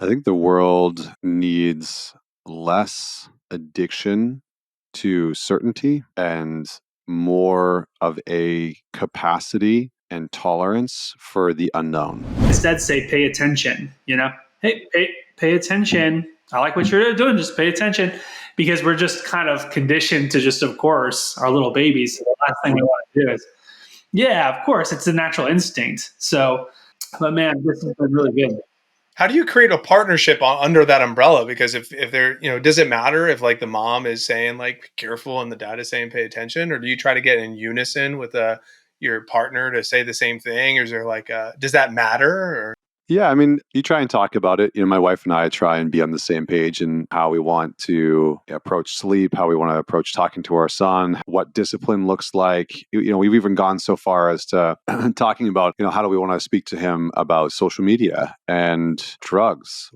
I think the world needs less addiction to certainty and more of a capacity and tolerance for the unknown. Instead, say, pay attention, Hey, pay attention. I like what you're doing. Just pay attention, because we're just kind of conditioned to just, of course, our little babies. So the last thing we want to do is, yeah, of course, it's a natural instinct. So, but man, this has been really good. How do you create a partnership under that umbrella? Because if they're, does it matter if like the mom is saying like, be careful, and the dad is saying, pay attention? Or do you try to get in unison with your partner to say the same thing? Or is there like, does that matter? Or? Yeah, I mean, you try and talk about it. My wife and I try and be on the same page in how we want to approach sleep, how we want to approach talking to our son, what discipline looks like. We've even gone so far as to talking about, how do we want to speak to him about social media and drugs,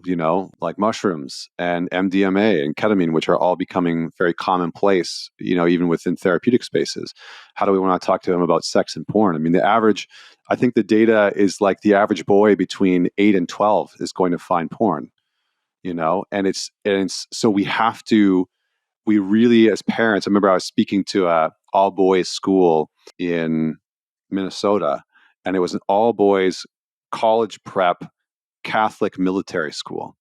like mushrooms and MDMA and ketamine, which are all becoming very commonplace, even within therapeutic spaces. How do we want to talk to him about sex and porn? I mean, I think the data is like the average boy between 8 and 12 is going to find porn, and it's so we really, as parents, I remember I was speaking to a all boys school in Minnesota, and it was an all boys college prep Catholic military school.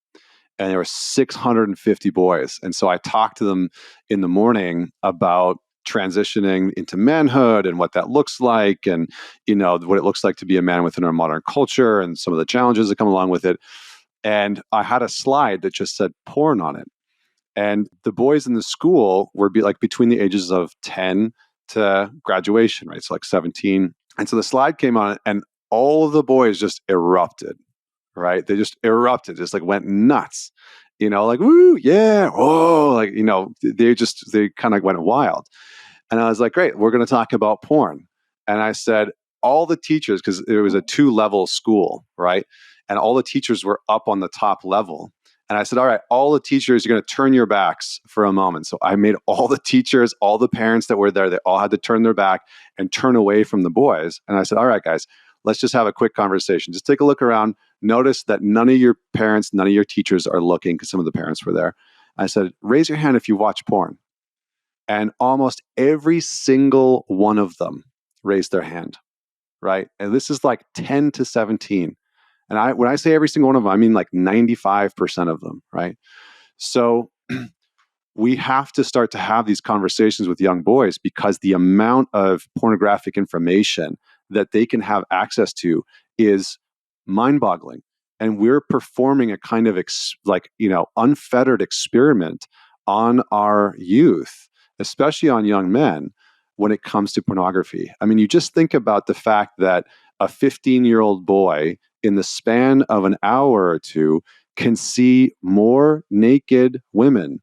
And there were 650 boys. And so I talked to them in the morning about transitioning into manhood and what that looks like, and what it looks like to be a man within our modern culture and some of the challenges that come along with it. And I had a slide that just said porn on it. And the boys in the school were between the ages of 10 to graduation, right? So like 17. And so the slide came on, and all of the boys just erupted, right? They just erupted, just like went nuts. Like, woo, yeah, oh, like, they kind of went wild. And I was like, great, we're going to talk about porn. And I said, all the teachers, because it was a 2-level school, right? And all the teachers were up on the top level. And I said, all right, all the teachers, you're going to turn your backs for a moment. So I made all the teachers, all the parents that were there, they all had to turn their back and turn away from the boys. And I said, all right, guys, let's just have a quick conversation. Just take a look around. Notice that none of your parents, none of your teachers are looking, because some of the parents were there. I said, raise your hand if you watch porn. And almost every single one of them raised their hand, right? And this is like 10 to 17. And when I say every single one of them, I mean like 95% of them, right? So we have to start to have these conversations with young boys, because the amount of pornographic information that they can have access to is mind-boggling. And we're performing a kind of unfettered experiment on our youth, especially on young men, when it comes to pornography. I mean, you just think about the fact that a 15-year-old boy in the span of an hour or two can see more naked women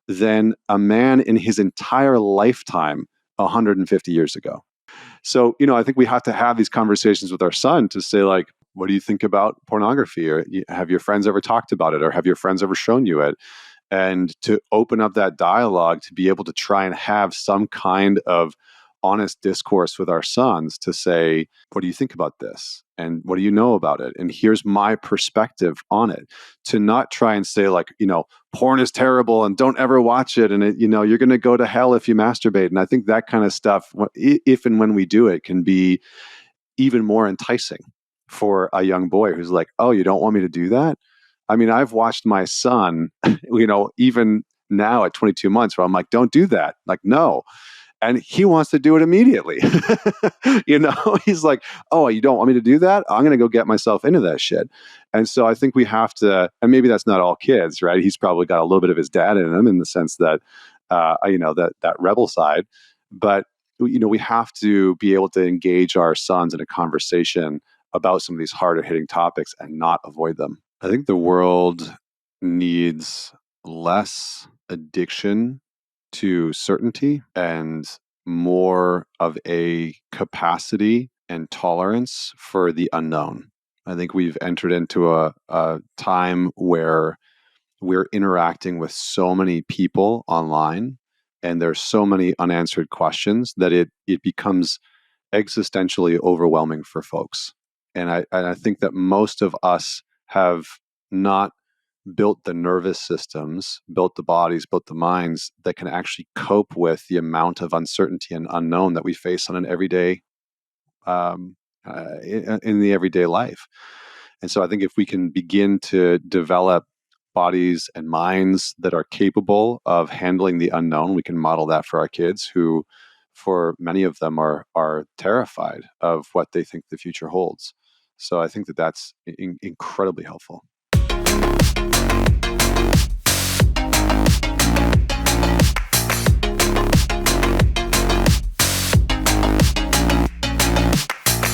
than a man in his entire lifetime 150 years ago. So, I think we have to have these conversations with our son to say, like, what do you think about pornography? Or have your friends ever talked about it? Or have your friends ever shown you it? And to open up that dialogue, to be able to try and have some kind of honest discourse with our sons to say, what do you think about this? And what do you know about it? And here's my perspective on it. To not try and say, like, porn is terrible and don't ever watch it. And you're going to go to hell if you masturbate. And I think that kind of stuff, if and when we do it, can be even more enticing for a young boy who's like, oh, you don't want me to do that? I mean, I've watched my son, even now at 22 months, where I'm like, don't do that. Like, no. And he wants to do it immediately. He's like, oh, you don't want me to do that? I'm going to go get myself into that shit. And so I think we have to, and maybe that's not all kids, right? He's probably got a little bit of his dad in him, in the sense that, that rebel side. But, we have to be able to engage our sons in a conversation about some of these harder hitting topics and not avoid them. I think the world needs less addiction to certainty and more of a capacity and tolerance for the unknown. I think we've entered into a time where we're interacting with so many people online, and there's so many unanswered questions that it becomes existentially overwhelming for folks. And I think that most of us have not built the nervous systems, built the bodies, built the minds that can actually cope with the amount of uncertainty and unknown that we face on an everyday, in the everyday life. And so I think if we can begin to develop bodies and minds that are capable of handling the unknown, we can model that for our kids, who, for many of them, are terrified of what they think the future holds. So I think that that's incredibly helpful.